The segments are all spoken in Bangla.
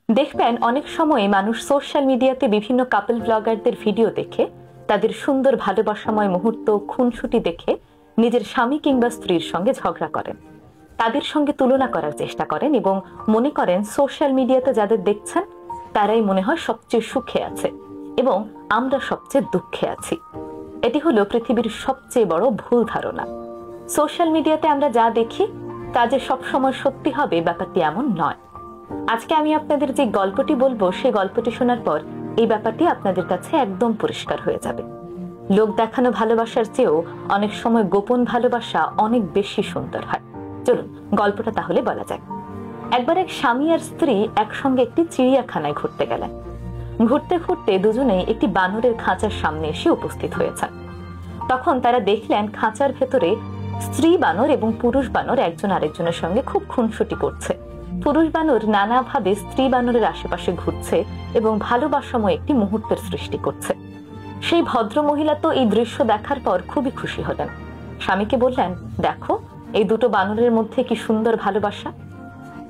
দেখবেন অনেক সময় মানুষ সোশ্যাল মিডিয়াতে বিভিন্ন কাপল ব্লগারদের ভিডিও দেখে তাদের সুন্দর ভালোবাসাময় মুহূর্ত খুনসুটি দেখে নিজের স্বামী কিংবা স্ত্রীর সঙ্গে ঝগড়া করেন, তাদের সঙ্গে তুলনা করার চেষ্টা করেন এবং মনে করেন সোশ্যাল মিডিয়াতে যাদের দেখছেন তারাই মনে হয় সবচেয়ে সুখে আছে এবং আমরা সবচেয়ে দুঃখে আছি। এটি হলো পৃথিবীর সবচেয়ে বড় ভুল ধারণা। সোশ্যাল মিডিয়াতে আমরা যা দেখি তা যে সবসময় সত্যি হবে ব্যাপারটি এমন নয়। আজকে আমি আপনাদের যে গল্পটি বলবো সেই গল্পটি শোনার পর এই ব্যাপারটি আপনাদের কাছে একদম পরিষ্কার হয়ে যাবে। লোক দেখানো ভালোবাসার চেয়েও অনেক সময় গোপন ভালোবাসা অনেক বেশি সুন্দর হয়। চলুন গল্পটা তাহলে বলা যাক। একবার এক স্বামী আর স্ত্রী একসঙ্গে একটি চিড়িয়াখানায় ঘুরতে গেলেন। ঘুরতে ঘুরতে দুজনেই একটি বানরের খাঁচার সামনে এসে উপস্থিত হয়েছেন। তখন তারা দেখলেন খাঁচার ভেতরে স্ত্রী বানর এবং পুরুষ বানর একজন আরেকজনের সঙ্গে খুব খুনসুটি করছে। পুরুষ বানর নানাভাবে স্ত্রী বানরের আশেপাশে ঘুরছে এবং ভালোবাসাময় একটি মুহূর্তের সৃষ্টি করছে। সেই ভদ্র মহিলা তো এই দৃশ্য দেখার পর খুবই খুশি হলেন। স্বামীকে বললেন, দেখো এই দুটো বানরের মধ্যে কি সুন্দর ভালোবাসা।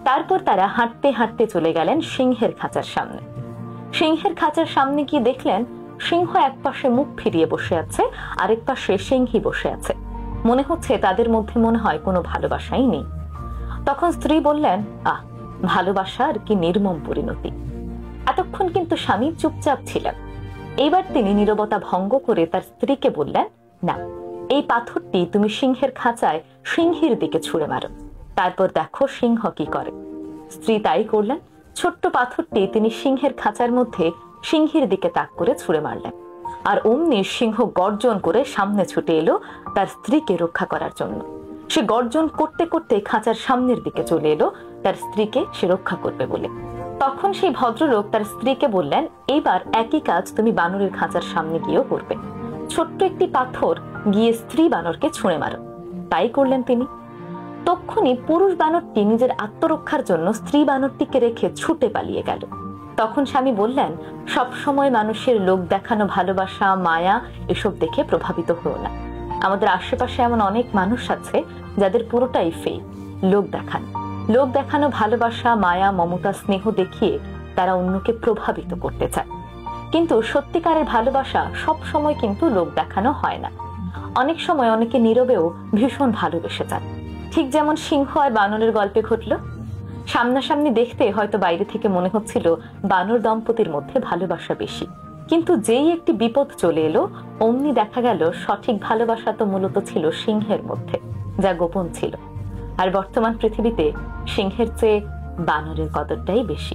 তারপর তারা হাঁটতে হাঁটতে চলে গেলেন সিংহের খাঁচার সামনে। সিংহের খাঁচার সামনে গিয়ে দেখলেন সিংহ এক পাশে মুখ ফিরিয়ে বসে আছে, আরেক পাশে সিংহী বসে আছে। মনে হচ্ছে তাদের মধ্যে মনে হয় কোনো ভালোবাসাই নেই। তখন স্ত্রী বললেন, ভালোবাসার কি নির্মম পরিণতি। এতক্ষণ কিন্তু স্বামী চুপচাপ ছিলেন। এইবার তিনি নীরবতা ভঙ্গ করে তার স্ত্রীকে বললেন, না, এই পাথরটি তুমি সিংহের খাঁচায় সিংহীর দিকে ছুঁড়ে মারো, তারপর দেখো সিংহ কি করে। স্ত্রী তাই করলেন। ছোট্ট পাথরটি তিনি সিংহের খাঁচার মধ্যে সিংহীর দিকে তাক করে ছুঁড়ে মারলেন। আর অমনি সিংহ গর্জন করে সামনে ছুটে এলো তার স্ত্রীকে রক্ষা করার জন্য। সে গর্জন করতে করতে খাঁচার সামনের দিকে চলে এলো তার স্ত্রীকে সে রক্ষা করবে বলে। তখন সেই ভদ্রলোক তার স্ত্রীকে বললেন, এইবার একই কাজ তুমি বানরের খাঁচার সামনে গিয়েও করবে। ছোট্ট একটি পাথর গিয়ে স্ত্রী বানরকে ছুঁড়ে মারো। তাই করলেন তিনি। তক্ষুনি পুরুষ বানরটি নিজের আত্মরক্ষার জন্য স্ত্রী বানরটিকে রেখে ছুটে পালিয়ে গেল। তখন স্বামী বললেন, সব সময় মানুষের লোক দেখানো ভালোবাসা, মায়া এসব দেখে প্রভাবিত হও না। আমাদের আশেপাশে এমন অনেক মানুষ আছে যাদের পুরোটাই ফেক, লোক দেখানো ভালোবাসা, মায়া, মমতা, স্নেহ দেখিয়ে তারা অন্যকে প্রভাবিত করতে চায়। কিন্তু সত্যিকারের ভালোবাসা সব সময় কিন্তু লোক দেখানো হয় না। অনেক সময় অনেকে নীরবেও ভীষণ ভালোবেসে যায়। ঠিক যেমন সিংহ আর বানরের গল্পে ঘটল। সামনাসামনি দেখতে হয়তো বাইরে থেকে মনে হচ্ছিল বানর দম্পতির মধ্যে ভালোবাসা বেশি, কিন্তু যেই একটি বিপদ চলে এলো অমনি দেখা গেল সঠিক ভালোবাসা তো মূলত ছিল সিংহের মধ্যে, যা গোপন ছিল। আর বর্তমান পৃথিবীতে সিংহের চেয়ে বানরের কদরটাই বেশি।